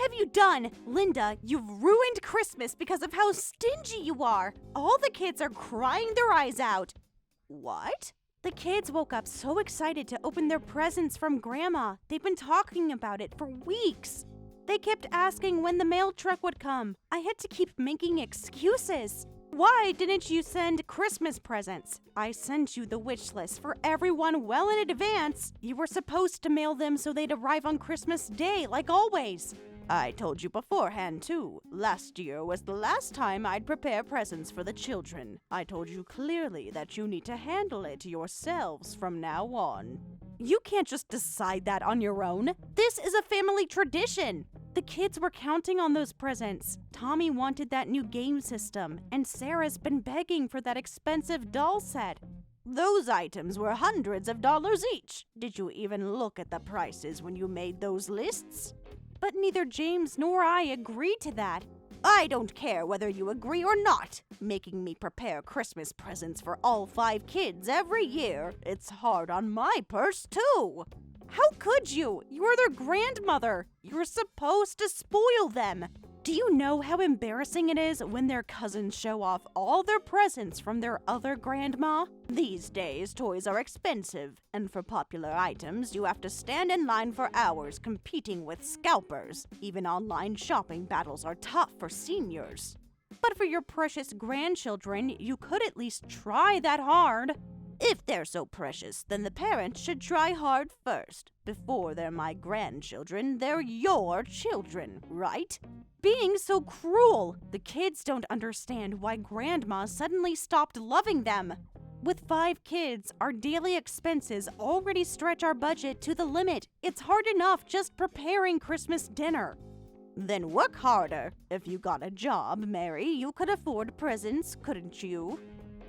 have you done? Linda, you've ruined Christmas because of how stingy you are. All the kids are crying their eyes out. What? The kids woke up so excited to open their presents from Grandma. They've been talking about it for weeks. They kept asking when the mail truck would come. I had to keep making excuses. Why didn't you send Christmas presents? I sent you the wish list for everyone well in advance. You were supposed to mail them so they'd arrive on Christmas Day, like always. I told you beforehand, too. Last year was the last time I'd prepare presents for the children. I told you clearly that you need to handle it yourselves from now on. You can't just decide that on your own. This is a family tradition. The kids were counting on those presents. Tommy wanted that new game system, and Sarah's been begging for that expensive doll set. Those items were hundreds of dollars each. Did you even look at the prices when you made those lists? But neither James nor I agreed to that. I don't care whether you agree or not. Making me prepare Christmas presents for all 5 kids every year, it's hard on my purse too. How could you? You're their grandmother. You're supposed to spoil them. Do you know how embarrassing it is when their cousins show off all their presents from their other grandma? These days, toys are expensive, and for popular items, you have to stand in line for hours competing with scalpers. Even online shopping battles are tough for seniors. But for your precious grandchildren, you could at least try that hard. If they're so precious, then the parents should try hard first. Before they're my grandchildren, they're your children, right? Being so cruel! The kids don't understand why Grandma suddenly stopped loving them. With 5 kids, our daily expenses already stretch our budget to the limit. It's hard enough just preparing Christmas dinner. Then work harder. If you got a job, Mary, you could afford presents, couldn't you?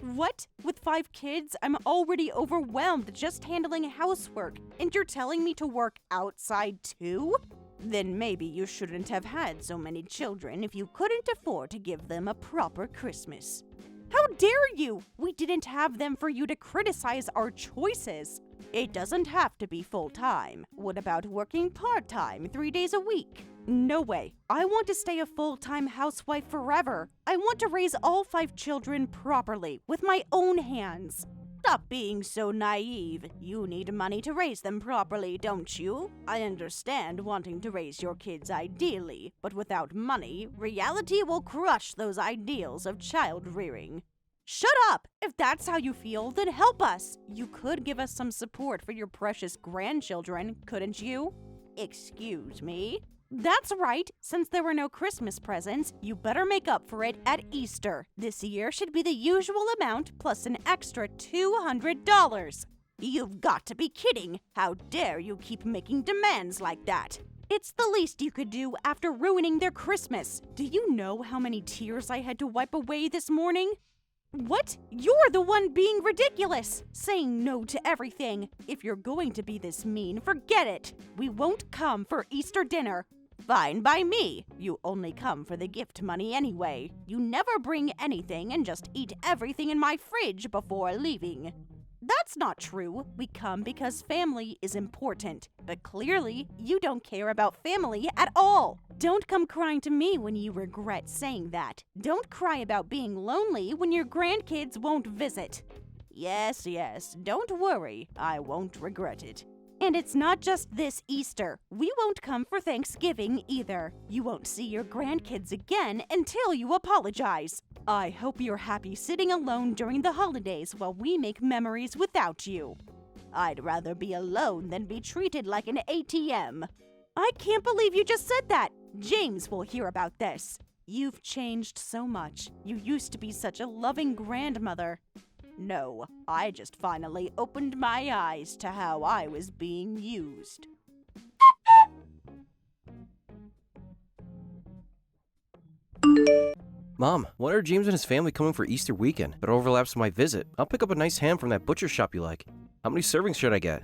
What? With 5 kids, I'm already overwhelmed just handling housework, and you're telling me to work outside too? Then maybe you shouldn't have had so many children if you couldn't afford to give them a proper Christmas. How dare you? We didn't have them for you to criticize our choices. It doesn't have to be full-time. What about working part-time 3 days a week? No way. I want to stay a full-time housewife forever. I want to raise all 5 children properly with my own hands. Stop being so naive. You need money to raise them properly, don't you? I understand wanting to raise your kids ideally, but without money, reality will crush those ideals of child rearing. Shut up! If that's how you feel, then help us. You could give us some support for your precious grandchildren, couldn't you? Excuse me? That's right. Since there were no Christmas presents, you better make up for it at Easter. This year should be the usual amount plus an extra $200. You've got to be kidding. How dare you keep making demands like that? It's the least you could do after ruining their Christmas. Do you know how many tears I had to wipe away this morning? What? You're the one being ridiculous, saying no to everything. If you're going to be this mean, forget it. We won't come for Easter dinner. Fine by me. You only come for the gift money anyway. You never bring anything and just eat everything in my fridge before leaving. That's not true. We come because family is important. But clearly, you don't care about family at all. Don't come crying to me when you regret saying that. Don't cry about being lonely when your grandkids won't visit. Yes, don't worry. I won't regret it. And it's not just this Easter. We won't come for Thanksgiving either. You won't see your grandkids again until you apologize. I hope you're happy sitting alone during the holidays while we make memories without you. I'd rather be alone than be treated like an ATM. I can't believe you just said that. James will hear about this. You've changed so much. You used to be such a loving grandmother. No, I just finally opened my eyes to how I was being used. Mom, when are James and his family coming for Easter weekend? It overlaps with my visit. I'll pick up a nice ham from that butcher shop you like. How many servings should I get?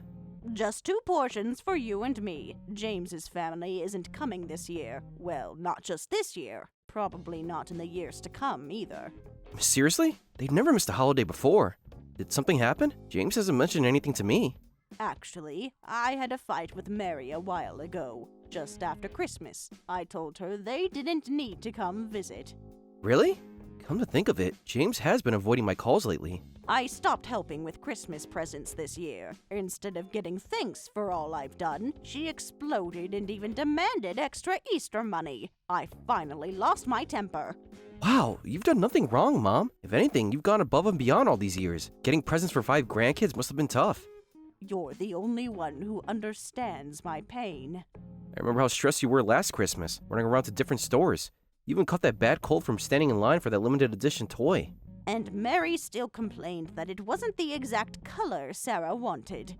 Just 2 portions for you and me. James's family isn't coming this year. Well, not just this year. Probably not in the years to come either. Seriously? They've never missed a holiday before. Did something happen? James hasn't mentioned anything to me. Actually, I had a fight with Mary a while ago, just after Christmas. I told her they didn't need to come visit. Really? Come to think of it, James has been avoiding my calls lately. I stopped helping with Christmas presents this year. Instead of getting thanks for all I've done, she exploded and even demanded extra Easter money. I finally lost my temper. Wow, you've done nothing wrong, Mom. If anything, you've gone above and beyond all these years. Getting presents for 5 grandkids must have been tough. You're the only one who understands my pain. I remember how stressed you were last Christmas, running around to different stores. You even caught that bad cold from standing in line for that limited edition toy. And Mary still complained that it wasn't the exact color Sarah wanted.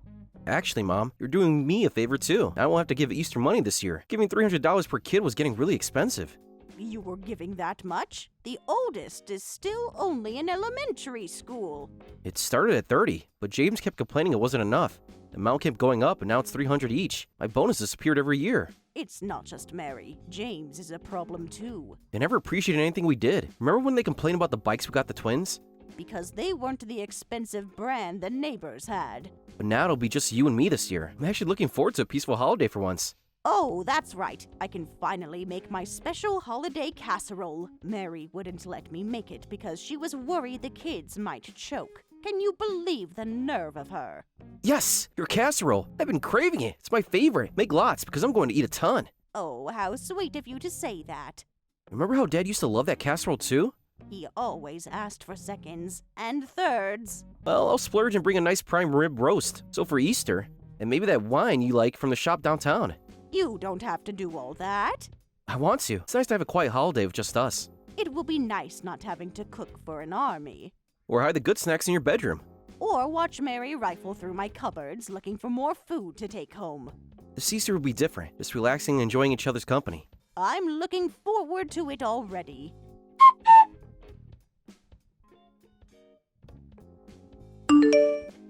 Actually, Mom, you're doing me a favor too. I won't have to give Easter money this year. Giving $300 per kid was getting really expensive. You were giving that much? The oldest is still only in elementary school. It started at 30, but James kept complaining it wasn't enough. The amount kept going up and now it's 300 each. My bonus disappeared every year. It's not just Mary. James is a problem too. They never appreciated anything we did. Remember when they complained about the bikes we got the twins? Because they weren't the expensive brand the neighbors had. But now it'll be just you and me this year. I'm actually looking forward to a peaceful holiday for once. Oh, that's right. I can finally make my special holiday casserole. Mary wouldn't let me make it because she was worried the kids might choke. Can you believe the nerve of her? Yes, your casserole. I've been craving it. It's my favorite. Make lots because I'm going to eat a ton. Oh, how sweet of you to say that. Remember how Dad used to love that casserole too? He always asked for seconds and thirds. Well, I'll splurge and bring a nice prime rib roast. So for Easter, and maybe that wine you like from the shop downtown. You don't have to do all that. I want to. It's nice to have a quiet holiday with just us. It will be nice not having to cook for an army. Or hide the good snacks in your bedroom. Or watch Mary rifle through my cupboards looking for more food to take home. This Easter will be different, just relaxing and enjoying each other's company. I'm looking forward to it already.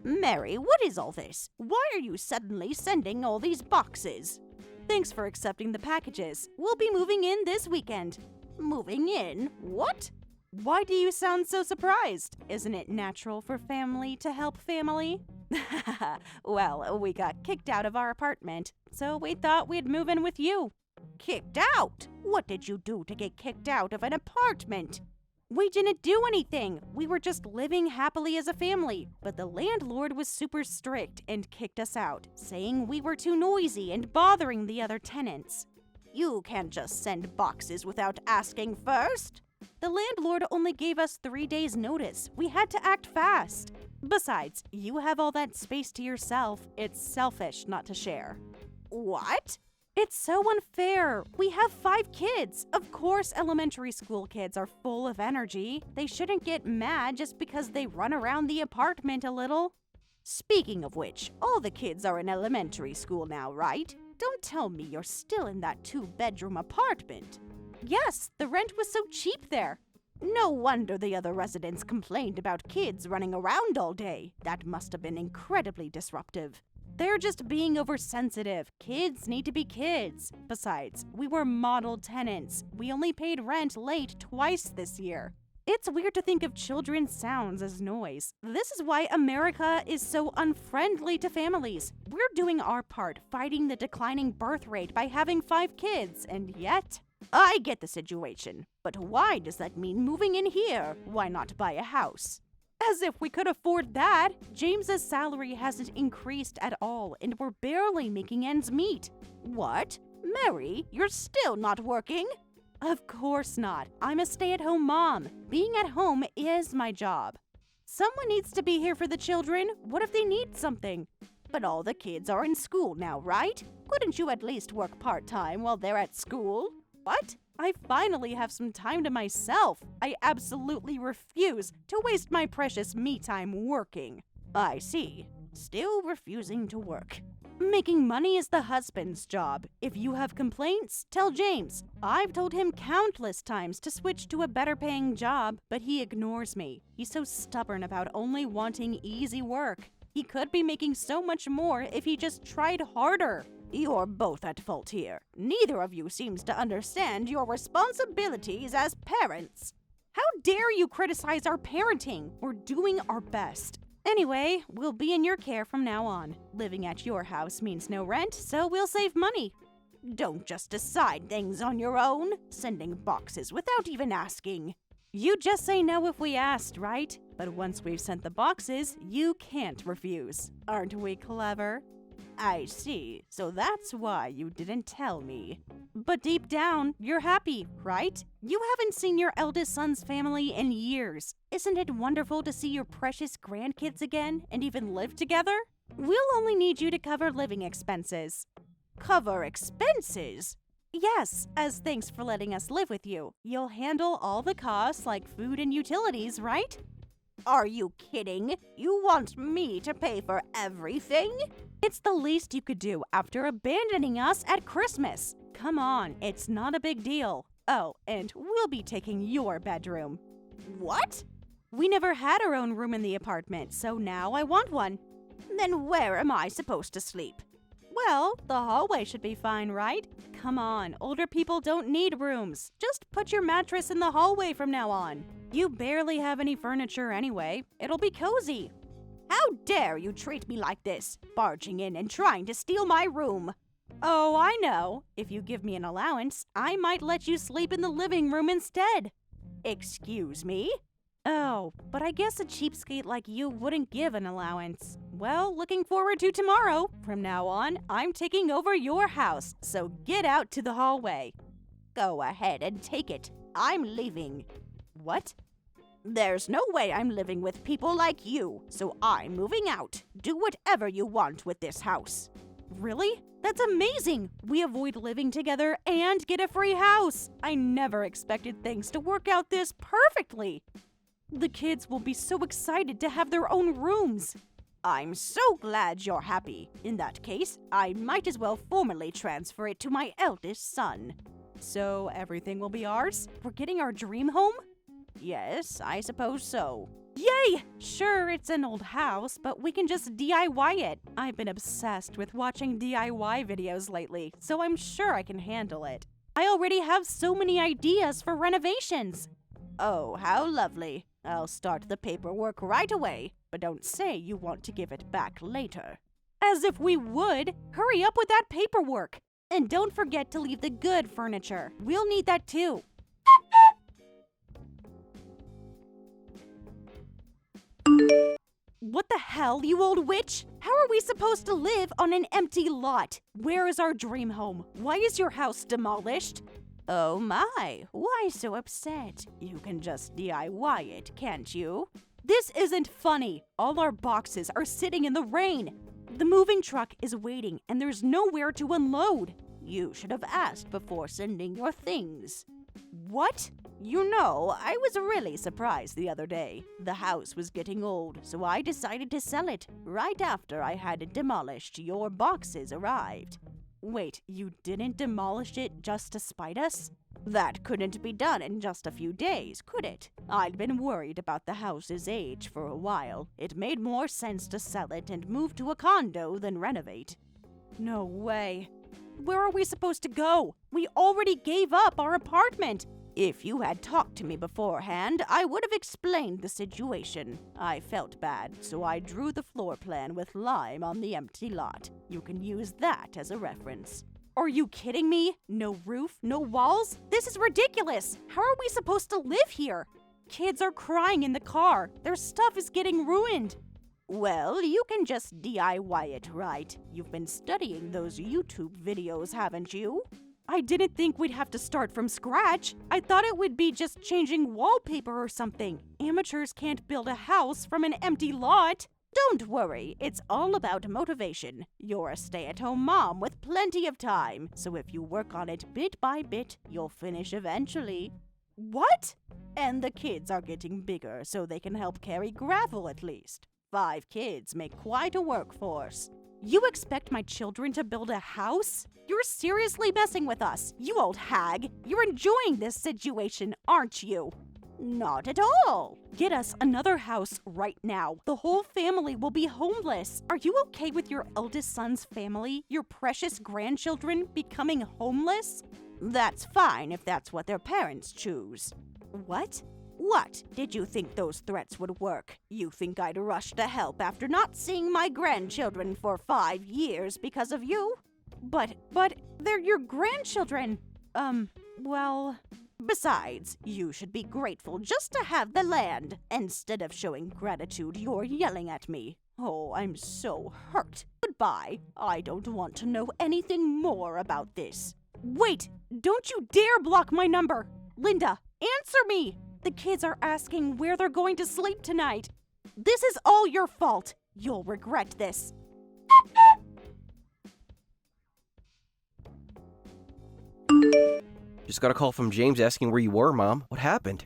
Mary, what is all this? Why are you suddenly sending all these boxes? Thanks for accepting the packages. We'll be moving in this weekend. Moving in? What? Why do you sound so surprised? Isn't it natural for family to help family? Well, we got kicked out of our apartment, so we thought we'd move in with you. Kicked out? What did you do to get kicked out of an apartment? We didn't do anything. We were just living happily as a family. But the landlord was super strict and kicked us out, saying we were too noisy and bothering the other tenants. You can't just send boxes without asking first. The landlord only gave us 3 days' notice. We had to act fast. Besides, you have all that space to yourself. It's selfish not to share. What? It's so unfair. We have 5 kids. Of course, elementary school kids are full of energy. They shouldn't get mad just because they run around the apartment a little. Speaking of which, all the kids are in elementary school now, right? Don't tell me you're still in that 2-bedroom apartment. Yes, the rent was so cheap there. No wonder the other residents complained about kids running around all day. That must have been incredibly disruptive. They're just being oversensitive. Kids need to be kids. Besides, we were model tenants. We only paid rent late twice this year. It's weird to think of children's sounds as noise. This is why America is so unfriendly to families. We're doing our part fighting the declining birth rate by having 5 kids, and yet... I get the situation, but why does that mean moving in here? Why not buy a house? As if we could afford that! James's salary hasn't increased at all, and we're barely making ends meet. What? Mary, you're still not working? Of course not. I'm a stay-at-home mom. Being at home is my job. Someone needs to be here for the children. What if they need something? But all the kids are in school now, right? Couldn't you at least work part-time while they're at school? What? I finally have some time to myself. I absolutely refuse to waste my precious me time working. I see. Still refusing to work. Making money is the husband's job. If you have complaints, tell James. I've told him countless times to switch to a better-paying job, but he ignores me. He's so stubborn about only wanting easy work. He could be making so much more if he just tried harder. You're both at fault here. Neither of you seems to understand your responsibilities as parents. How dare you criticize our parenting? We're doing our best. Anyway, we'll be in your care from now on. Living at your house means no rent, so we'll save money. Don't just decide things on your own, sending boxes without even asking. You just say no if we asked, right? But once we've sent the boxes, you can't refuse. Aren't we clever? I see, so that's why you didn't tell me. But deep down, you're happy, right? You haven't seen your eldest son's family in years. Isn't it wonderful to see your precious grandkids again and even live together? We'll only need you to cover living expenses. Cover expenses? Yes, as thanks for letting us live with you. You'll handle all the costs like food and utilities, right? Are you kidding? You want me to pay for everything? It's the least you could do after abandoning us at Christmas. Come on, it's not a big deal. Oh, and we'll be taking your bedroom. What? We never had our own room in the apartment, so now I want one. Then where am I supposed to sleep? Well, the hallway should be fine, right? Come on, older people don't need rooms. Just put your mattress in the hallway from now on. You barely have any furniture anyway. It'll be cozy. How dare you treat me like this, barging in and trying to steal my room? Oh, I know. If you give me an allowance, I might let you sleep in the living room instead. Excuse me? Oh, but I guess a cheapskate like you wouldn't give an allowance. Well, looking forward to tomorrow. From now on, I'm taking over your house, so get out to the hallway. Go ahead and take it. I'm leaving. What? There's no way I'm living with people like you, so I'm moving out. Do whatever you want with this house. Really? That's amazing! We avoid living together and get a free house. I never expected things to work out this perfectly. The kids will be so excited to have their own rooms. I'm so glad you're happy. In that case, I might as well formally transfer it to my eldest son. So everything will be ours? We're getting our dream home? Yes, I suppose so. Yay! Sure, it's an old house, but we can just DIY it. I've been obsessed with watching DIY videos lately, so I'm sure I can handle it. I already have so many ideas for renovations. Oh, how lovely. I'll start the paperwork right away, but don't say you want to give it back later. As if we would! Hurry up with that paperwork! And don't forget to leave the good furniture. We'll need that too. What the hell, you old witch? How are we supposed to live on an empty lot? Where is our dream home? Why is your house demolished? Oh my, why so upset? You can just DIY it, can't you? This isn't funny. All our boxes are sitting in the rain. The moving truck is waiting and there's nowhere to unload. You should have asked before sending your things. What? You know, I was really surprised the other day. The house was getting old, so I decided to sell it. Right after I had it demolished, your boxes arrived. Wait, you didn't demolish it just to spite us? That couldn't be done in just a few days, could it? I'd been worried about the house's age for a while. It made more sense to sell it and move to a condo than renovate. No way. Where are we supposed to go? We already gave up our apartment. If you had talked to me beforehand, I would have explained the situation. I felt bad, so I drew the floor plan with lime on the empty lot. You can use that as a reference. Are you kidding me? No roof, no walls? This is ridiculous! How are we supposed to live here? Kids are crying in the car. Their stuff is getting ruined. Well, you can just DIY it, right? You've been studying those YouTube videos, haven't you? I didn't think we'd have to start from scratch. I thought it would be just changing wallpaper or something. Amateurs can't build a house from an empty lot. Don't worry, it's all about motivation. You're a stay-at-home mom with plenty of time, so if you work on it bit by bit, you'll finish eventually. What? And the kids are getting bigger, so they can help carry gravel at least. 5 kids make quite a workforce. You expect my children to build a house? You're seriously messing with us, you old hag. You're enjoying this situation, aren't you? Not at all. Get us another house right now. The whole family will be homeless. Are you okay with your eldest son's family, your precious grandchildren, becoming homeless? That's fine if that's what their parents choose. What? What? Did you think those threats would work? You think I'd rush to help after not seeing my grandchildren for 5 years because of you? But they're your grandchildren. Well... Besides, you should be grateful just to have the land. Instead of showing gratitude, you're yelling at me. Oh, I'm so hurt. Goodbye. I don't want to know anything more about this. Wait! Don't you dare block my number! Linda, answer me! The kids are asking where they're going to sleep tonight. This is all your fault. You'll regret this. Just got a call from James asking where you were, Mom. What happened?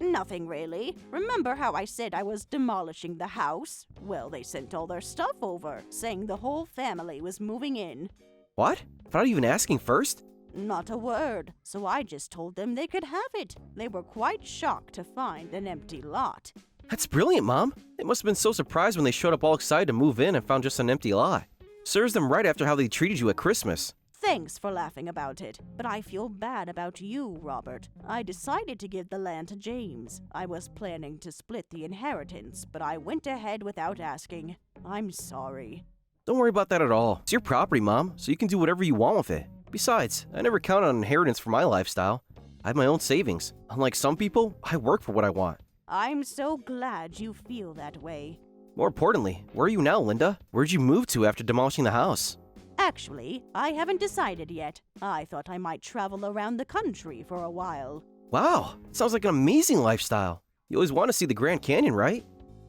Nothing really. Remember how I said I was demolishing the house? Well, they sent all their stuff over, saying the whole family was moving in. What? Without even asking first? Not a word, so I just told them they could have it. They were quite shocked to find an empty lot. That's brilliant, Mom. They must have been so surprised when they showed up all excited to move in and found just an empty lot. Serves them right after how they treated you at Christmas. Thanks for laughing about it, but I feel bad about you, Robert. I decided to give the land to James. I was planning to split the inheritance, but I went ahead without asking. I'm sorry. Don't worry about that at all. It's your property, Mom, so you can do whatever you want with it. Besides, I never count on inheritance for my lifestyle. I have my own savings. Unlike some people, I work for what I want. I'm so glad you feel that way. More importantly, where are you now, Linda? Where'd you move to after demolishing the house? Actually, I haven't decided yet. I thought I might travel around the country for a while. Wow, sounds like an amazing lifestyle. You always want to see the Grand Canyon, right?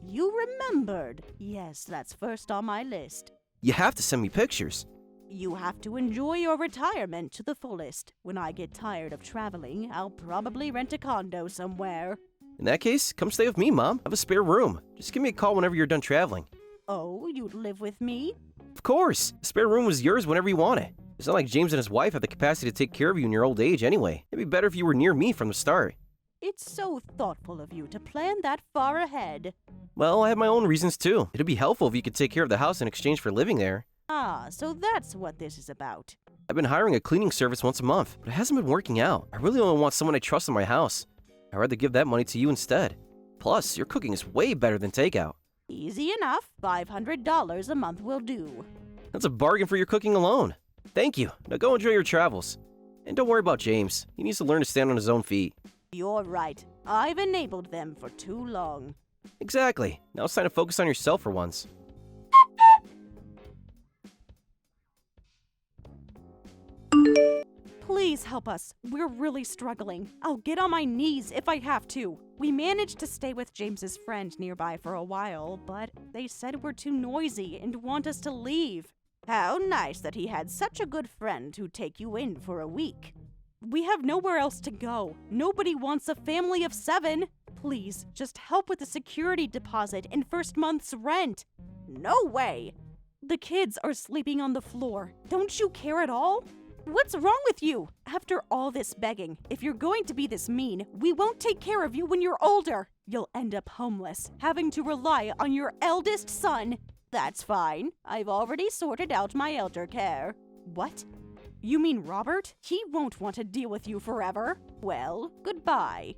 You remembered. Yes, that's first on my list. You have to send me pictures. You have to enjoy your retirement to the fullest. When I get tired of traveling, I'll probably rent a condo somewhere. In that case, come stay with me, Mom. I have a spare room. Just give me a call whenever you're done traveling. Oh, you'd live with me? Of course. The spare room was yours whenever you want it. It's not like James and his wife have the capacity to take care of you in your old age anyway. It'd be better if you were near me from the start. It's so thoughtful of you to plan that far ahead. Well, I have my own reasons too. It'd be helpful if you could take care of the house in exchange for living there. Ah, so that's what this is about. I've been hiring a cleaning service once a month, but it hasn't been working out. I really only want someone I trust in my house. I'd rather give that money to you instead. Plus, your cooking is way better than takeout. Easy enough. $500 a month will do. That's a bargain for your cooking alone. Thank you. Now go enjoy your travels. And don't worry about James. He needs to learn to stand on his own feet. You're right. I've enabled them for too long. Exactly. Now it's time to focus on yourself for once. Please help us. We're really struggling. I'll get on my knees if I have to. We managed to stay with James's friend nearby for a while, but they said we're too noisy and want us to leave. How nice that he had such a good friend to take you in for a week. We have nowhere else to go. Nobody wants a family of 7. Please, just help with the security deposit and first month's rent. No way! The kids are sleeping on the floor. Don't you care at all? What's wrong with you? After all this begging, if you're going to be this mean, we won't take care of you when you're older. You'll end up homeless, having to rely on your eldest son. That's fine. I've already sorted out my elder care. What? You mean Robert? He won't want to deal with you forever. Well, goodbye.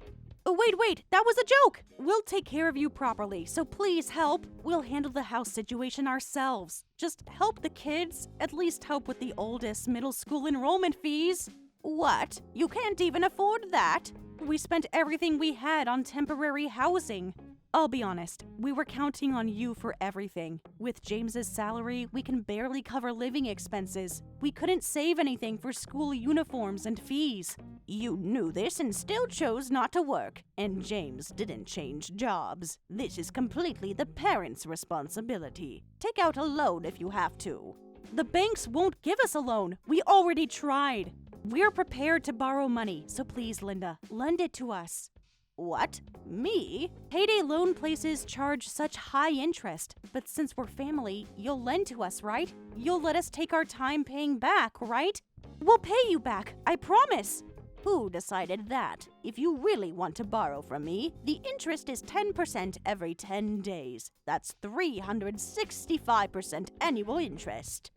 Oh, wait, that was a joke! We'll take care of you properly, so please help. We'll handle the house situation ourselves. Just help the kids, at least help with the oldest middle school enrollment fees. What? You can't even afford that? We spent everything we had on temporary housing. I'll be honest, we were counting on you for everything. With James's salary, we can barely cover living expenses. We couldn't save anything for school uniforms and fees. You knew this and still chose not to work. And James didn't change jobs. This is completely the parents' responsibility. Take out a loan if you have to. The banks won't give us a loan. We already tried. We're prepared to borrow money, so please, Linda, lend it to us. What? Me? Payday loan places charge such high interest, but since we're family, you'll lend to us, right? You'll let us take our time paying back, right? We'll pay you back, I promise. Who decided that? If you really want to borrow from me, the interest is 10% every 10 days. That's 365% annual interest.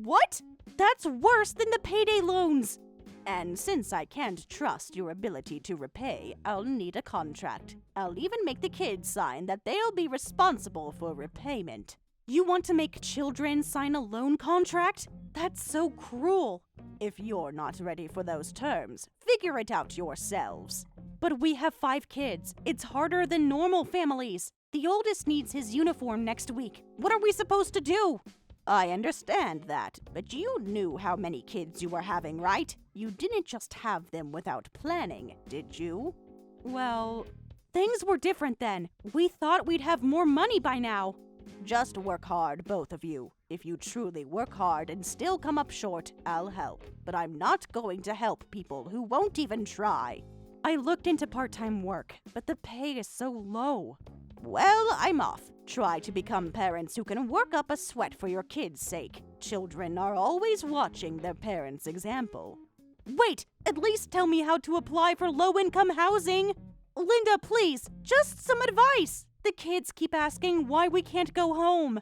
What? That's worse than the payday loans. And since I can't trust your ability to repay, I'll need a contract. I'll even make the kids sign that they'll be responsible for repayment. You want to make children sign a loan contract? That's so cruel. If you're not ready for those terms, figure it out yourselves. But we have 5 kids. It's harder than normal families. The oldest needs his uniform next week. What are we supposed to do? I understand that, but you knew how many kids you were having, right? You didn't just have them without planning, did you? Well, things were different then. We thought we'd have more money by now. Just work hard, both of you. If you truly work hard and still come up short, I'll help. But I'm not going to help people who won't even try. I looked into part-time work, but the pay is so low. Well, I'm off. Try to become parents who can work up a sweat for your kids' sake. Children are always watching their parents' example. Wait, at least tell me how to apply for low-income housing. Linda, please, just some advice. The kids keep asking why we can't go home.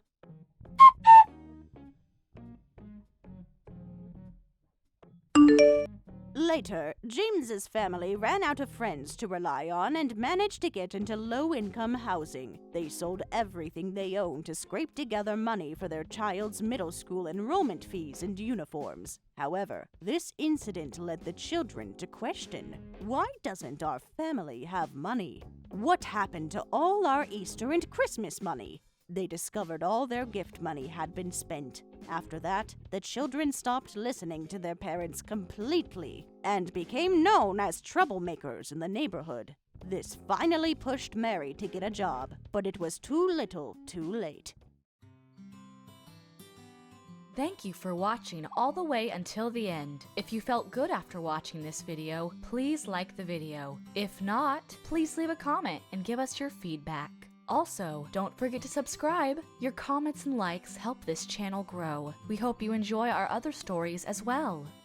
Later, James's family ran out of friends to rely on and managed to get into low-income housing. They sold everything they owned to scrape together money for their child's middle school enrollment fees and uniforms. However, this incident led the children to question, why doesn't our family have money? What happened to all our Easter and Christmas money? They discovered all their gift money had been spent. After that, the children stopped listening to their parents completely and became known as troublemakers in the neighborhood. This finally pushed Mary to get a job, but it was too little, too late. Thank you for watching all the way until the end. If you felt good after watching this video, please like the video. If not, please leave a comment and give us your feedback. Also, don't forget to subscribe. Your comments and likes help this channel grow. We hope you enjoy our other stories as well.